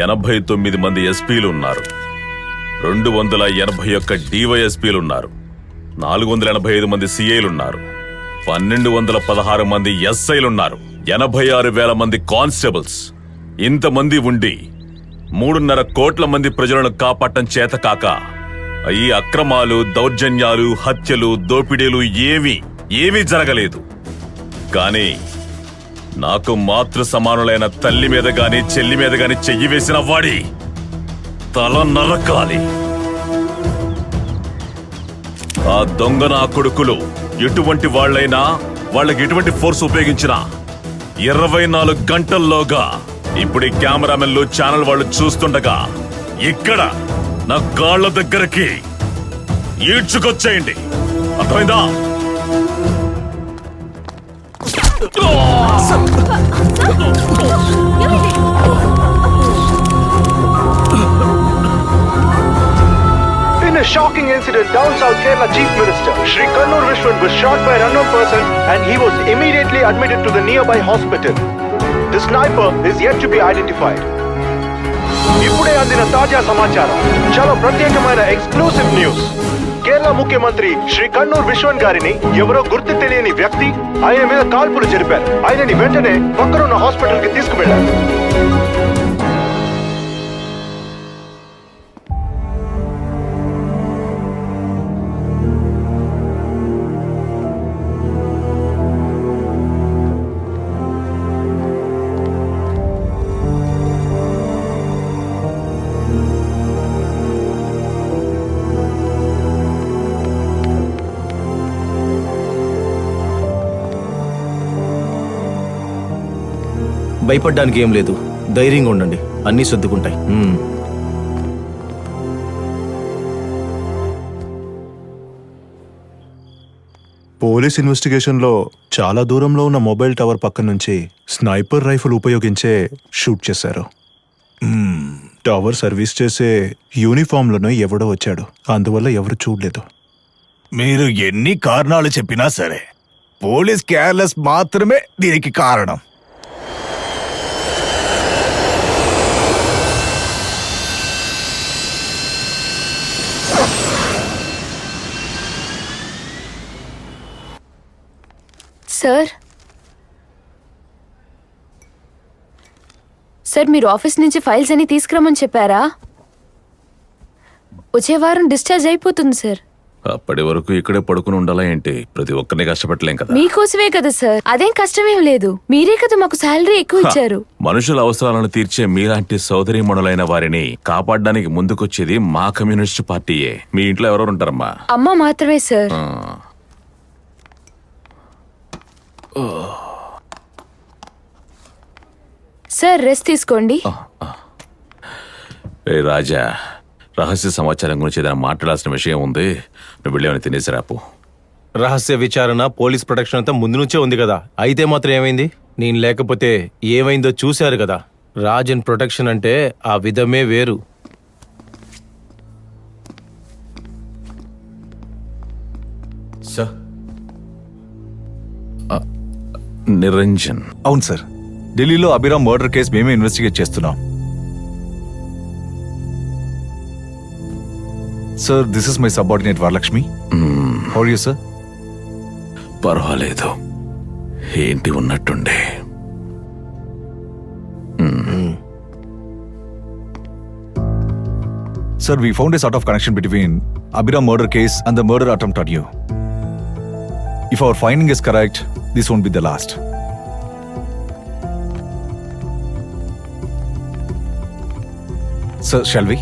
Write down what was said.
89 మంది ఎస్పీలు ఉన్నారు, 281 డివైఎస్పీలున్నారు, 485 మంది సిఐలున్నారు, 1216 మంది ఎస్ఐలున్నారు, 86,000 మంది కానిస్టేబుల్స్. ఇంతమంది ఉండి 3.5 కోట్ల మంది ప్రజలను కాపాడటం చేతకాక ఈ అక్రమాలు, దౌర్జన్యాలు, హత్యలు, దోపిడీలు ఏమీ జరగలేదు. కానీ నాకు మాతృ సమానులైన తల్లి మీద గాని చెల్లి మీద గాని చెయ్యి వేసిన వాడి తల నరకాలి. ఆ దొంగ నా కొడుకులు ఎటువంటి వాళ్లైనా, వాళ్ళకి ఎటువంటి ఫోర్స్ ఉపయోగించినా 24 గంటల్లోగా ఇప్పుడు ఈ కెమెరామెన్లు, ఛానల్ వాళ్ళు చూస్తుండగా ఇక్కడ నా కాళ్ల దగ్గరికి ఈడ్చుకొచ్చేయండి. అర్థమైందా? In a shocking incident down south, Kerala Chief Minister Shri Kannur Vishwan was shot by an unknown person and he was immediately admitted to the nearby hospital. The sniper is yet to be identified. ఇప్పుడే అందిన తాజా సమాచారం, చాలా ప్రత్యేకమైన exclusive news. Kerala ముఖ్యమంత్రి శ్రీ కన్నూర్ విశ్వన్ గారిని ఎవరో గుర్తు తెలియని వ్యక్తి ఆయన మీద కాల్పులు జరిపారు. ఆయనని వెంటనే పక్కనున్న హాస్పిటల్ కి తీసుకువెళ్లారు. భయపడ్డానికి ఏం లేదు, ధైర్యంగా ఉండండి, అన్నీ సర్దుకుంటాయి. పోలీస్ ఇన్వెస్టిగేషన్లో చాలా దూరంలో ఉన్న మొబైల్ టవర్ పక్క నుంచి స్నైపర్ రైఫిల్ ఉపయోగించే షూట్ చేశారు. టవర్ సర్వీస్ చేసే యూనిఫామ్లోనే ఎవడో వచ్చాడు, అందువల్ల ఎవరు చూడలేదు. మీరు ఎన్ని కారణాలు చెప్పినా సరే పోలీస్ కేర్లెస్ మాత్రమే దీనికి కారణం. సార్ మీరు ఆఫీస్ నుంచి ఫైల్స్ అన్ని తీసుకురమ్మని చెప్పారా? వచ్చే వారం డిశ్చార్జ్ అయిపోతుంది సార్. అప్పటి వరకు ఇక్కడే పడుకుని ఉండాలా ఏంటి? ప్రతి ఒక్కరిని కష్టపెట్టలేం కదా. మీకోసమే కదా సార్, అదేం కష్టమేం లేదు. మీరే కదా మాకు శాలరీ ఎక్కువ ఇచ్చారు. మనుషుల అవసరాలను తీర్చే మీలాంటి సోదరీమణులైన వారిని కాపాడడానికి ముందుకొచ్చేది మా కమ్యూనిస్ట్ పార్టీయే. మీ ఇంట్లో ఎవరెవరు ఉంటారమ్మా? అమ్మ మాత్రమే సార్. సార్ రెస్ట్ తీసుకోండి. రాజా, రహస్య సమాచారం గురించి ఏదైనా మాట్లాడాల్సిన విషయం ఉంది, నువ్వు వెళ్ళేమని తినేసి రాపు. రహస్య విచారణ, పోలీస్ ప్రొటెక్షన్ అంతా ముందు నుంచే ఉంది కదా, అయితే మాత్రం ఏమైంది? నేను లేకపోతే ఏమైందో చూశారు కదా. రాజన్ ప్రొటెక్షన్ అంటే ఆ విధమే వేరు. సార్, నిరంజన్. అవును సార్, ఢిల్లీలో అభిరామ్ మర్డర్ కేసు మేమే ఇన్వెస్టిగేట్ చేస్తున్నాం. Sir, this is my subordinate Varalakshmi. How are you sir? పర్వాలేదు, ఏంటి ఉన్నట్టుండే. Sir, we found a sort of connection between Abhiram murder case and the murder attempt on you. If our finding is correct, this won't be the last. Sir, shall we?